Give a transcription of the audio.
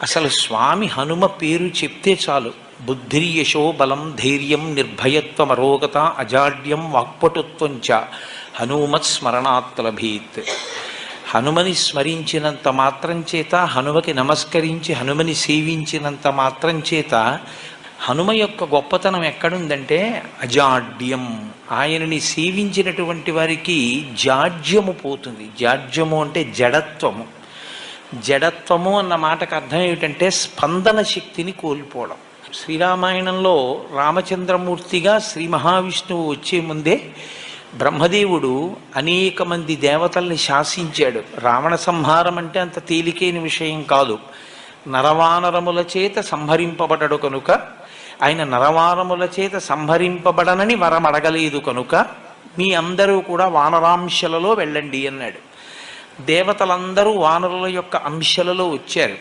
అసలు స్వామి హనుమ పేరు చెప్తే చాలు. బుద్ధిర్యశో బలం ధైర్యం నిర్భయత్వం అరోగత అజాడ్యం వాక్పటుత్వంచ హనుమత్ స్మరణాత్ లభేత్. హనుమని స్మరించినంత మాత్రం చేత, హనుమకి నమస్కరించి హనుమని సేవించినంత మాత్రం చేత హనుమ యొక్క గొప్పతనం ఎక్కడుందంటే అజాడ్యం. ఆయనని సేవించినటువంటి వారికి జాడ్యము పోతుంది. జాడ్యము అంటే జడత్వము. జడత్వము అన్న మాటకు అర్థం ఏమిటంటే స్పందన శక్తిని కోల్పోవడం. శ్రీరామాయణంలో రామచంద్రమూర్తిగా శ్రీ మహావిష్ణువు వచ్చే ముందే బ్రహ్మదేవుడు అనేక మంది దేవతల్ని శాసించాడు. రావణ సంహారం అంటే అంత తేలికైన విషయం కాదు. నరవానరముల చేత సంహరింపబడడు కనుక, ఆయన నరవానరముల చేత సంహరింపబడనని వరం అడగలేదు కనుక మీ అందరూ కూడా వానరాంశలలో వెళ్ళండి అన్నాడు. దేవతలందరూ వానరుల యొక్క అంశలలో వచ్చారు.